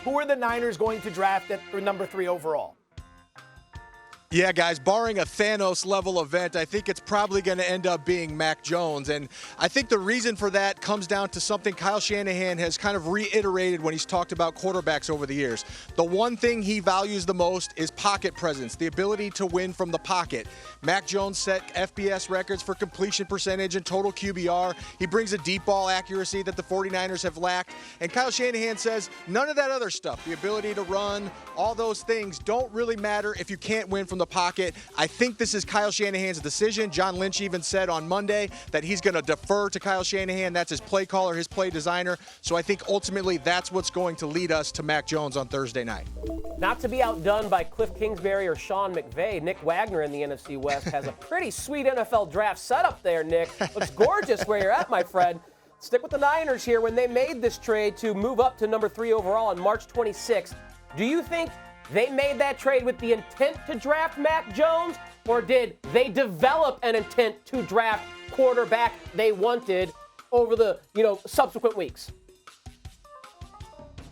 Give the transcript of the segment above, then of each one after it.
who are the Niners going to draft at number 3 overall? Yeah, guys, barring a Thanos-level event, I think it's probably going to end up being Mac Jones. And I think the reason for that comes down to something Kyle Shanahan has kind of reiterated when he's talked about quarterbacks over the years. The one thing he values the most is pocket presence, the ability to win from the pocket. Mac Jones set FBS records for completion percentage and total QBR. He brings a deep ball accuracy that the 49ers have lacked. And Kyle Shanahan says none of that other stuff, the ability to run, all those things don't really matter if you can't win from the pocket. I think this is Kyle Shanahan's decision. John Lynch even said on Monday that he's going to defer to Kyle Shanahan. That's his play caller, his play designer. So I think ultimately that's what's going to lead us to Mac Jones on Thursday night. Not to be outdone by Cliff Kingsbury or Sean McVay, Nick Wagoner in the NFC West has a pretty sweet NFL draft setup there, Nick. Looks gorgeous where you're at, my friend. Stick with the Niners here. When they made this trade to move up to number 3 overall on March 26th, do you think they made that trade with the intent to draft Mac Jones, or did they develop an intent to draft quarterback they wanted over the, subsequent weeks?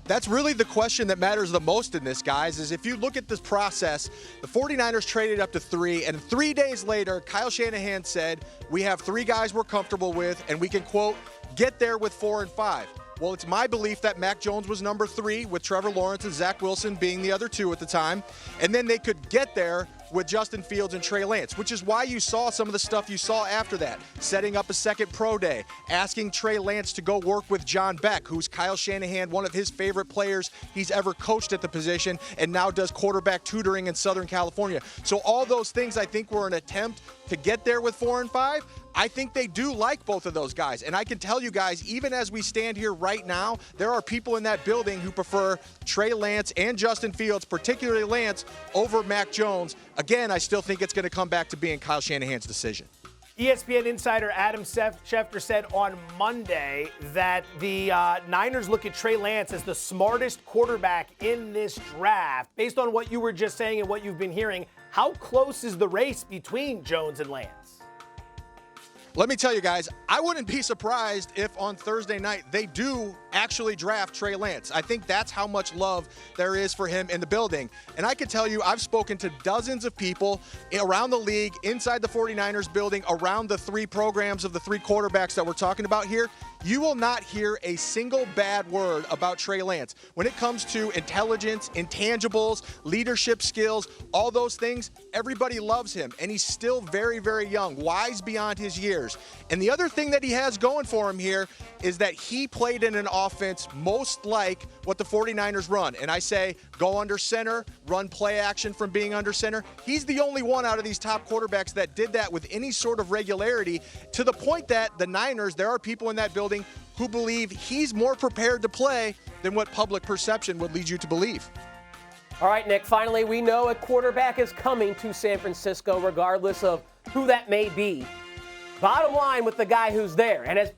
That's really the question that matters the most in this, guys, is if you look at this process, the 49ers traded up to 3, and 3 days later, Kyle Shanahan said, we have 3 guys we're comfortable with, and we can, quote, get there with 4 and 5. Well, it's my belief that Mac Jones was number 3, with Trevor Lawrence and Zach Wilson being the other 2 at the time. And then they could get there with Justin Fields and Trey Lance, which is why you saw some of the stuff you saw after that. Setting up a second pro day, asking Trey Lance to go work with John Beck, who's Kyle Shanahan, one of his favorite players he's ever coached at the position, and now does quarterback tutoring in Southern California. So all those things I think were an attempt to get there with 4 and 5. I think they do like both of those guys. And I can tell you guys, even as we stand here right now, there are people in that building who prefer Trey Lance and Justin Fields, particularly Lance, over Mac Jones. Again, I still think it's going to come back to being Kyle Shanahan's decision. ESPN insider Adam Schefter said on Monday that the Niners look at Trey Lance as the smartest quarterback in this draft. Based on what you were just saying and what you've been hearing, how close is the race between Jones and Lance? Let me tell you guys, I wouldn't be surprised if on Thursday night they do actually draft Trey Lance. I think that's how much love there is for him in the building. And I can tell you, I've spoken to dozens of people around the league, inside the 49ers building, around the 3 programs of the 3 quarterbacks that we're talking about here. You will not hear a single bad word about Trey Lance. When it comes to intelligence, intangibles, leadership skills, all those things, everybody loves him. And he's still very, very young, wise beyond his years. And the other thing that he has going for him here is that he played in an offense most like what the 49ers run. And I say, go under center, run play action from being under center. He's the only one out of these top quarterbacks that did that with any sort of regularity, to the point that the Niners, there are people in that building who believe he's more prepared to play than what public perception would lead you to believe. All right, Nick, finally, we know a quarterback is coming to San Francisco, regardless of who that may be. Bottom line with the guy who's there and has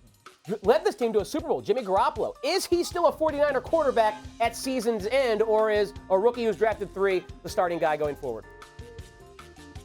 led this team to a Super Bowl, Jimmy Garoppolo. Is he still a 49er quarterback at season's end, or is a rookie who's drafted 3 the starting guy going forward?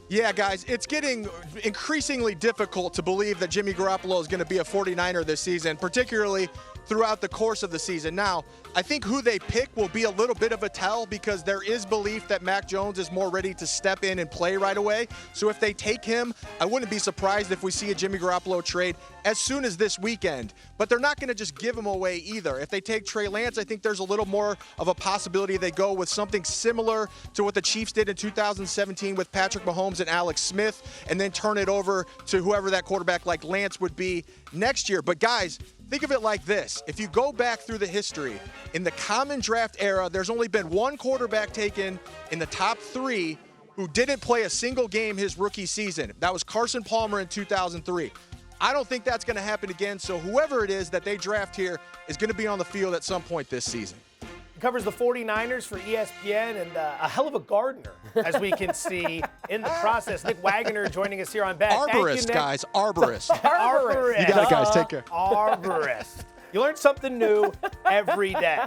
Yeah, guys, it's getting increasingly difficult to believe that Jimmy Garoppolo is going to be a 49er this season, particularly throughout the course of the season. Now, I think who they pick will be a little bit of a tell, because there is belief that Mac Jones is more ready to step in and play right away. So if they take him, I wouldn't be surprised if we see a Jimmy Garoppolo trade as soon as this weekend. But they're not going to just give him away either. If they take Trey Lance, I think there's a little more of a possibility they go with something similar to what the Chiefs did in 2017 with Patrick Mahomes and Alex Smith, and then turn it over to whoever that quarterback like Lance would be next year. But guys, think of it like this. If you go back through the history, in the common draft era, there's only been one quarterback taken in the top 3 who didn't play a single game his rookie season. That was Carson Palmer in 2003. I don't think that's going to happen again, so whoever it is that they draft here is going to be on the field at some point this season. He covers the 49ers for ESPN, and a hell of a gardener, as we can see in the process. Nick Wagoner joining us here on Bet. Arborist, guys, arborist. Arborist. You got it, guys. Take care. Arborist. You learn something new every day.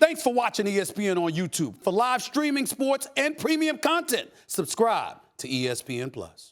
Thanks for watching ESPN on YouTube. For live streaming, sports, and premium content, subscribe to ESPN+.